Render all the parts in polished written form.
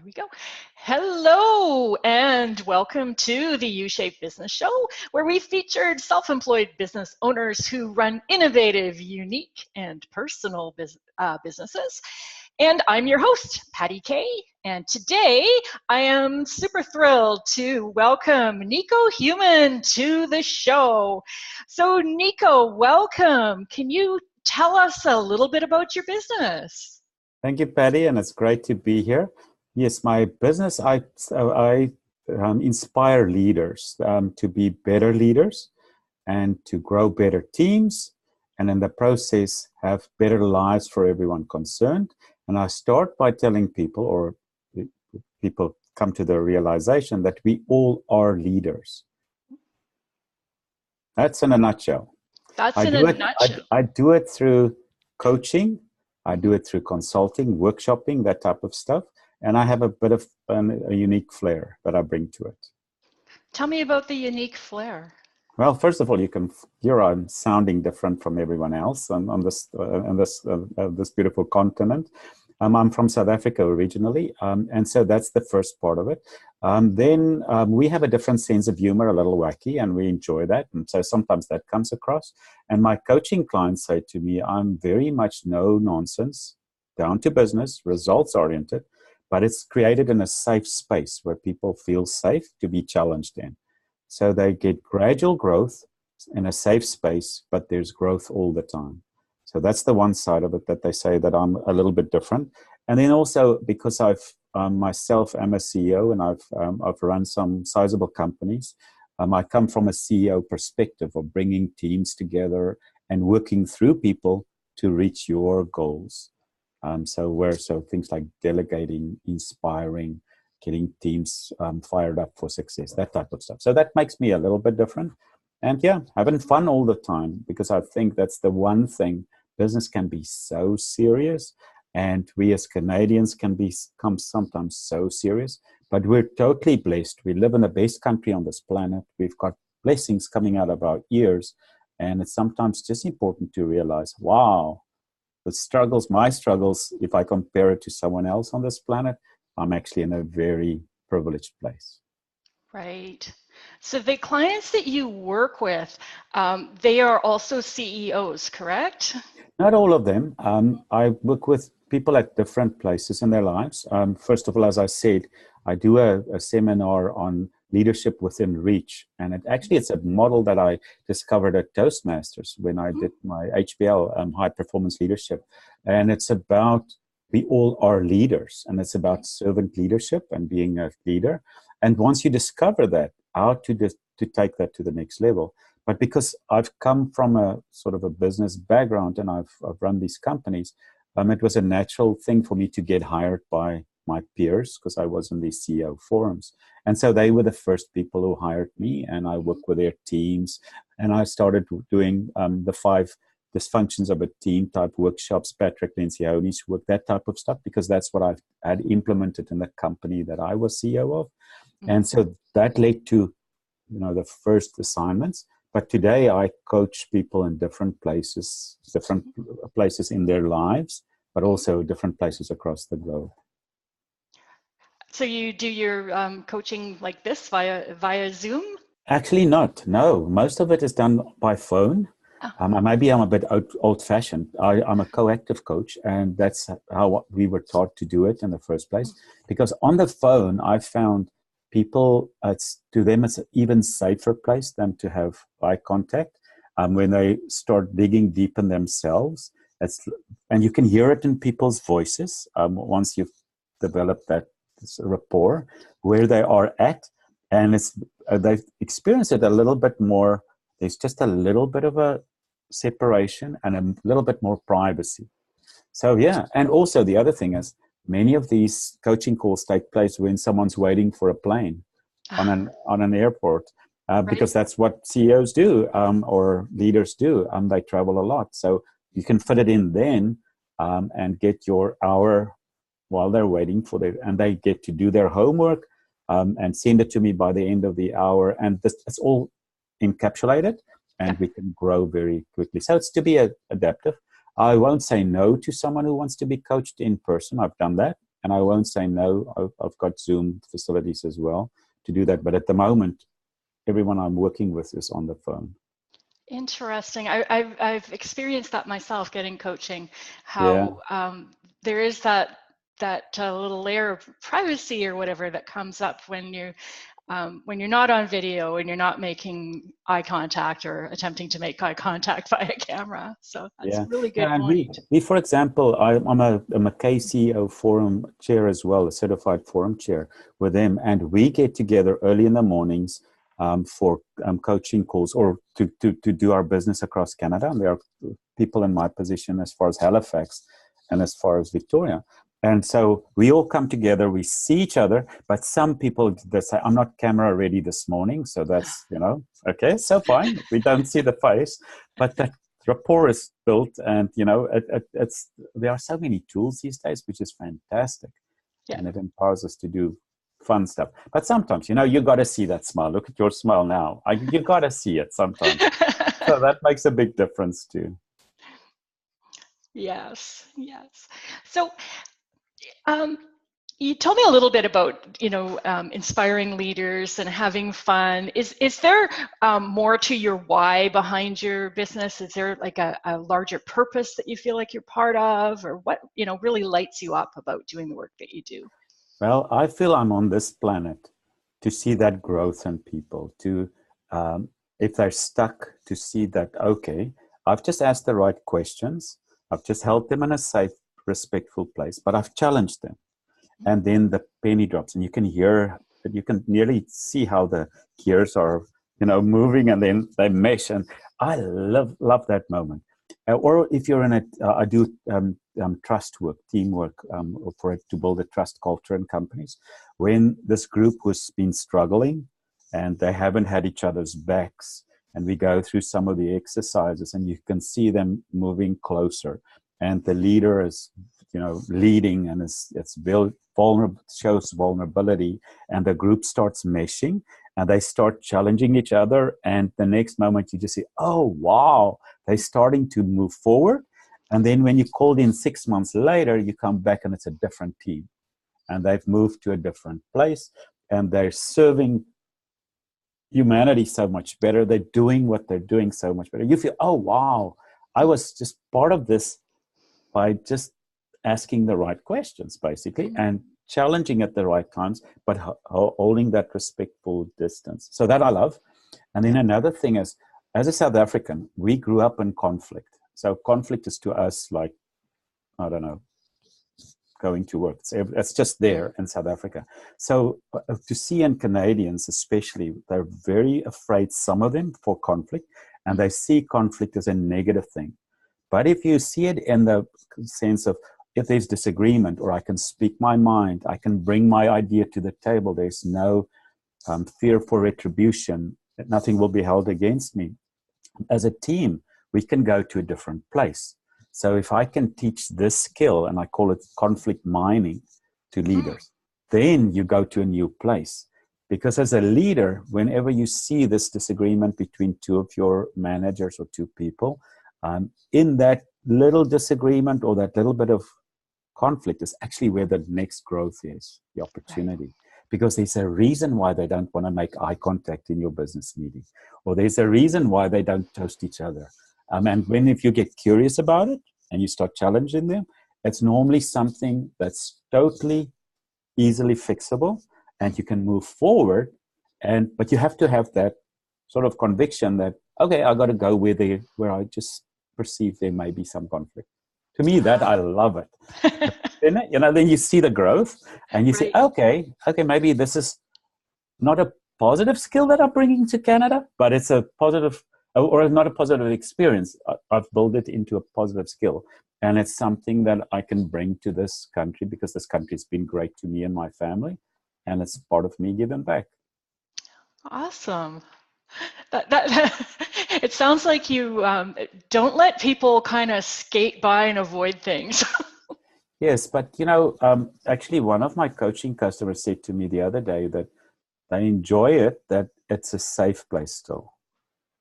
we go. Hello and welcome to the U-Shaped Business Show, where we featured self-employed business owners who run innovative, unique, and personal businesses. And I'm your host, Patty Kay. And today I am super thrilled to welcome Nico Human to the show. So Nico, welcome. Can you tell us a little bit about your business? Thank you, Patty, and it's great to be here. Yes, my business, I inspire leaders to be better leaders and to grow better teams, and in the process have better lives for everyone concerned. And I start by telling people, or people come to the realization that we all are leaders. That's in a nutshell. That's in a nutshell. I do it through coaching. I do it through consulting, workshopping, that type of stuff. And I have a bit of a unique flair that I bring to it. Tell me about the unique flair. Well, first of all, I'm sounding different from everyone else on this beautiful continent. I'm from South Africa originally, and so that's the first part of it. Then we have a different sense of humor, a little wacky, and we enjoy that. And so sometimes that comes across. And my coaching clients say to me, I'm very much no nonsense, down to business, results oriented, but it's created in a safe space where people feel safe to be challenged in. So they get gradual growth in a safe space, but there's growth all the time. So that's the one side of it, that they say that I'm a little bit different. And then also because I've myself am a CEO and I've run some sizable companies. I come from a CEO perspective of bringing teams together and working through people to reach your goals. So things like delegating, inspiring, getting teams fired up for success, that type of stuff. So that makes me a little bit different. And yeah, having fun all the time, because I think that's the one thing. Business can be so serious, and we as Canadians can become sometimes so serious, but we're totally blessed. We live in the best country on this planet. We've got blessings coming out of our ears, and it's sometimes just important to realize, wow, my struggles, if I compare it to someone else on this planet, I'm actually in a very privileged place. Right. So the clients that you work with, they are also CEOs, correct? Not all of them. I work with people at different places in their lives. First of all, as I said, I do a seminar on leadership within reach. And it's a model that I discovered at Toastmasters when I did my HBL, High Performance Leadership. And it's about, we all are leaders, and it's about servant leadership and being a leader. And once you discover that, how to take that to the next level. But because I've come from a sort of a business background and I've run these companies, it was a natural thing for me to get hired by my peers because I was in these CEO forums. And so they were the first people who hired me, and I worked with their teams. And I started doing the 5 dysfunctions of a team type workshops, Patrick Lencioni's work, that type of stuff, because that's what I had implemented in the company that I was CEO of. And so that led to, the first assignments. But today I coach people in different places in their lives, but also different places across the globe. So you do your coaching like this via Zoom? Actually not, no. Most of it is done by phone. Maybe I'm a bit old-fashioned. I'm a coactive coach, and that's how we were taught to do it in the first place. Because on the phone, I found people, to them, it's an even safer place than to have eye contact. When they start digging deep in themselves, and you can hear it in people's voices once you've developed that rapport, where they are at, and they experience it a little bit more. There's just a little bit of a separation and a little bit more privacy. So yeah, and also the other thing is, many of these coaching calls take place when someone's waiting for a plane on an airport, because that's what CEOs do or leaders do. They travel a lot, so you can fit it in then and get your hour while they're waiting and they get to do their homework and send it to me by the end of the hour, and it's all encapsulated, and we can grow very quickly. So it's to be adaptive. I won't say no to someone who wants to be coached in person. I've done that. And I won't say no. I've got Zoom facilities as well to do that. But at the moment, everyone I'm working with is on the phone. Interesting. I've experienced that myself, getting coaching, Yeah. how there is that little layer of privacy or whatever that comes up when you're not on video and you're not making eye contact or attempting to make eye contact via camera. So that's a Yeah. really good Yeah, and point. we for example, I'm a KCO forum chair as well, a certified forum chair with them, and we get together early in the mornings for coaching calls or to do our business across Canada. And there are people in my position as far as Halifax and as far as Victoria. And so we all come together, we see each other, but some people, they say, I'm not camera ready this morning. So that's, okay, so fine. We don't see the face, but that rapport is built. And, it's there are so many tools these days, which is fantastic. Yeah. And it empowers us to do fun stuff. But sometimes, you got to see that smile. Look at your smile now. You got to see it sometimes. So that makes a big difference too. Yes, yes. So you told me a little bit about, inspiring leaders and having fun. Is there more to your why behind your business? Is there like a larger purpose that you feel like you're part of, or what, really lights you up about doing the work that you do? Well, I feel I'm on this planet to see that growth in people, to, if they're stuck, to see that, okay, I've just asked the right questions. I've just held them in a safe, respectful place, but I've challenged them. And then the penny drops, and you can nearly see how the gears are, moving, and then they mesh. And I love that moment. Or if you're in I do trust work, teamwork, to build a trust culture in companies. When this group has been struggling and they haven't had each other's backs, and we go through some of the exercises, and you can see them moving closer, and the leader is, leading, and it's vulnerable, shows vulnerability, and the group starts meshing, and they start challenging each other, and the next moment you just see, oh wow, they're starting to move forward. And then when you called in 6 months later, you come back and it's a different team, and they've moved to a different place, and they're serving humanity so much better. They're doing what they're doing so much better. You feel, oh wow, I was just part of this by just asking the right questions, basically, and challenging at the right times, but holding that respectful distance. So that I love. And then another thing is, as a South African, we grew up in conflict. So conflict is to us like, I don't know, going to work. It's just there in South Africa. So to see in Canadians especially, they're very afraid, some of them, for conflict, and they see conflict as a negative thing. But if you see it in the sense of, if there's disagreement, or I can speak my mind, I can bring my idea to the table, there's no fear for retribution, nothing will be held against me. As a team, we can go to a different place. So if I can teach this skill, and I call it conflict mining, to leaders, then you go to a new place. Because as a leader, whenever you see this disagreement between two of your managers or two people, in that little disagreement or that little bit of conflict is actually where the next growth is, the opportunity. Right. Because there's a reason why they don't want to make eye contact in your business meeting, or there's a reason why they don't toast each other. And if you get curious about it and you start challenging them, it's normally something that's totally easily fixable, and you can move forward. But you have to have that sort of conviction that, okay, I got to go where I just perceive there may be some conflict. To me, that I love it. Then you see the growth, and you say, okay, maybe this is not a positive skill that I'm bringing to Canada, but it's a positive, or not a positive experience. I've built it into a positive skill. And it's something that I can bring to this country, because this country's been great to me and my family. And it's part of me giving back. Awesome. It sounds like you don't let people kind of skate by and avoid things. Yes, but actually one of my coaching customers said to me the other day that they enjoy it, that it's a safe place still.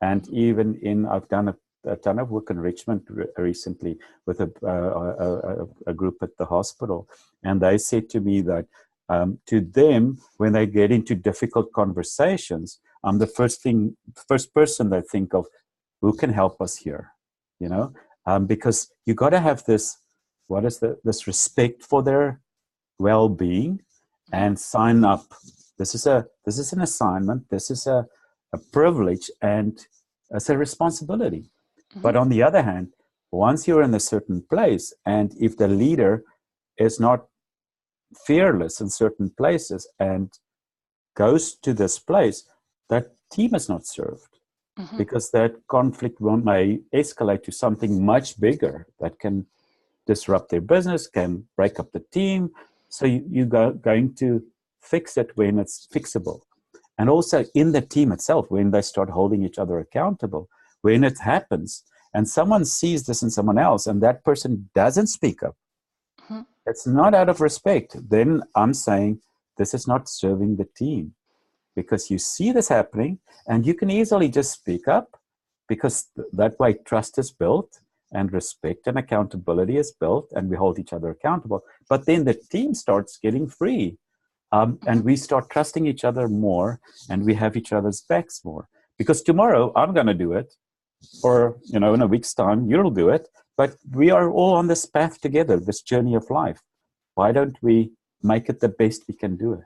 And even I've done a ton of work in Richmond recently with a group at the hospital, and they said to me that to them, when they get into difficult conversations, I'm the first person they think of, who can help us here, you know, because you got to have this, this respect for their well-being, and sign up. This is an assignment. This is a privilege, and it's a responsibility. Mm-hmm. But on the other hand, once you're in a certain place, and if the leader is not fearless in certain places and goes to this place, that team is not served, because that conflict may escalate to something much bigger that can disrupt their business, can break up the team. So you're going to fix it when it's fixable. And also in the team itself, when they start holding each other accountable, when it happens and someone sees this in someone else and that person doesn't speak up, it's not out of respect. Then I'm saying this is not serving the team, because you see this happening and you can easily just speak up, because that way trust is built and respect and accountability is built, and we hold each other accountable. But then the team starts getting free, and we start trusting each other more, and we have each other's backs more. Because tomorrow I'm going to do it, or in a week's time you'll do it, but we are all on this path together, this journey of life. Why don't we make it the best we can do it?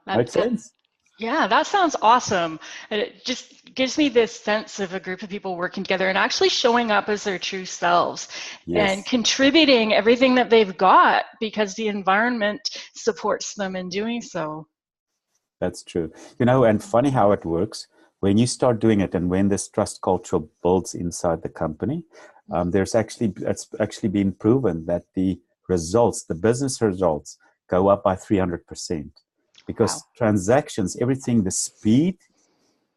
Makes sense? Yeah, that sounds awesome. And it just gives me this sense of a group of people working together and actually showing up as their true selves. Yes. And contributing everything that they've got, because the environment supports them in doing so. That's true. And funny how it works. When you start doing it, and when this trust culture builds inside the company, it's actually been proven that the business results go up by 300%. Because transactions, everything, the speed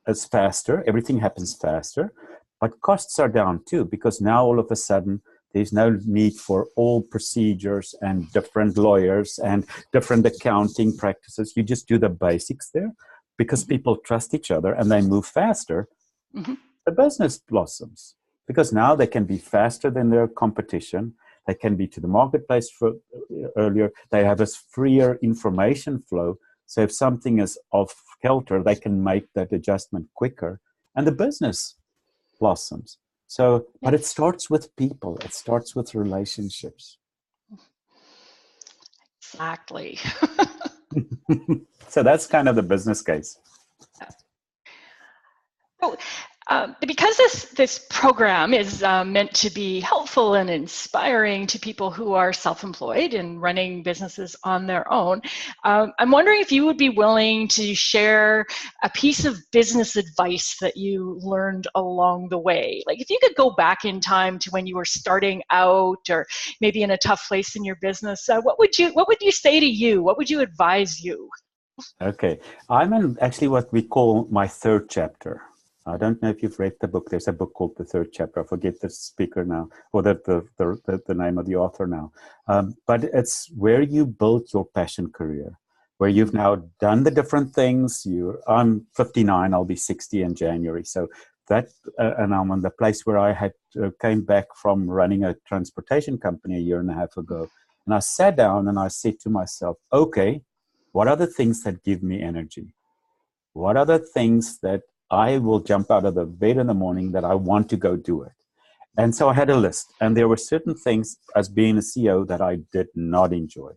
is faster, everything happens faster, but costs are down too, because now all of a sudden there's no need for all procedures and different lawyers and different accounting practices. You just do the basics there, because people trust each other and they move faster. The business blossoms, because now they can be faster than their competition. They can be to the marketplace earlier. They have a freer information flow. So if something is off kilter, they can make that adjustment quicker, and the business blossoms. So, but it starts with people. It starts with relationships. Exactly. So that's kind of the business case. So, because this program is meant to be helpful and inspiring to people who are self-employed and running businesses on their own, I'm wondering if you would be willing to share a piece of business advice that you learned along the way. Like, if you could go back in time to when you were starting out, or maybe in a tough place in your business, what would you say to you? What would you advise you? Okay, I'm in actually what we call my third chapter. I don't know if you've read the book. There's a book called The Third Chapter. I forget the speaker now, or the name of the author now. But it's where you build your passion career, where you've now done the different things. I'm 59. I'll be 60 in January. So and I'm in the place where I had came back from running a transportation company a year and a half ago. And I sat down and I said to myself, okay, what are the things that give me energy? What are the things that I will jump out of the bed in the morning that I want to go do it? And so I had a list, and there were certain things as being a CEO that I did not enjoy.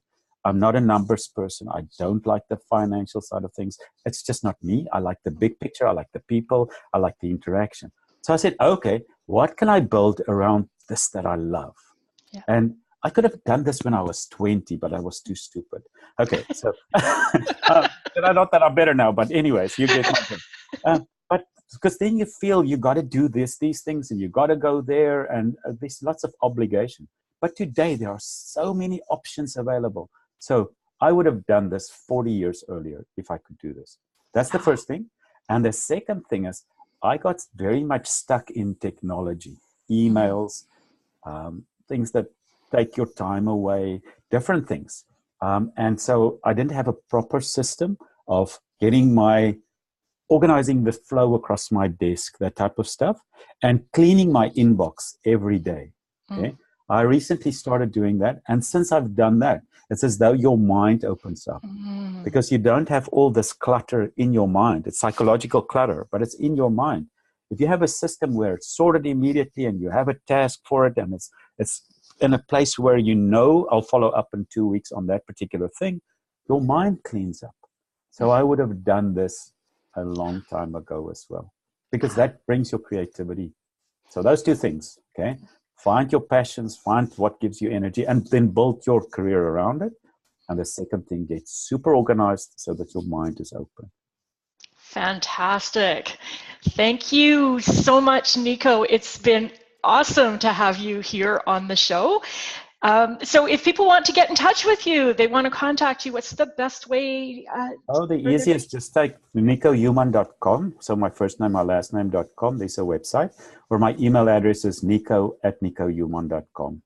I'm not a numbers person. I don't like the financial side of things. It's just not me. I like the big picture. I like the people. I like the interaction. So I said, okay, what can I build around this that I love? Yeah. And I could have done this when I was 20, but I was too stupid. Okay, so not that I'm better now, but anyways, you get my point. But because then you feel you got to do these things, and you got to go there, and there's lots of obligation. But today there are so many options available. So I would have done this 40 years earlier if I could do this. That's the first thing. And the second thing is, I got very much stuck in technology, emails, things that take your time away, different things. And so I didn't have a proper system of getting organizing the flow across my desk, that type of stuff, and cleaning my inbox every day. Okay. I recently started doing that. And since I've done that, it's as though your mind opens up because you don't have all this clutter in your mind. It's psychological clutter, but it's in your mind. If you have a system where it's sorted immediately and you have a task for it and it's in a place where you know I'll follow up in 2 weeks on that particular thing, your mind cleans up. So I would have done this a long time ago as well, because that brings your creativity. So those two things, okay? Find your passions, find what gives you energy, and then build your career around it. And the second thing, get super organized so that your mind is open. Fantastic. Thank you so much, Nico. It's been awesome to have you here on the show. So if people want to get in touch with you, they want to contact you, what's the best way? The easiest, just take nicohuman.com. So my first name, my last name.com. There's a website. Or my email address is nico@nicohuman.com.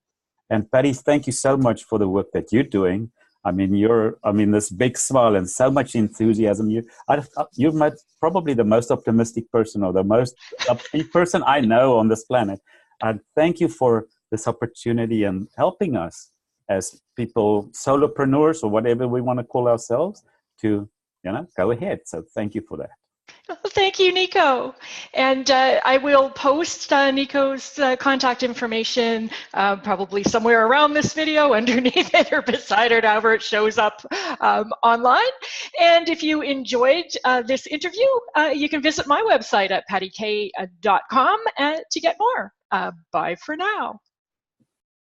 And Patty, thank you so much for the work that you're doing. I mean, this big smile and so much enthusiasm. You're probably the most optimistic person or the most upbeat person I know on this planet. And thank you for this opportunity and helping us as people, solopreneurs or whatever we want to call ourselves, to go ahead. So thank you for that. Well, thank you, Nico. And I will post Nico's contact information probably somewhere around this video, underneath it or beside it, however it shows up online. And if you enjoyed this interview, you can visit my website at pattyk.com to get more. Bye for now.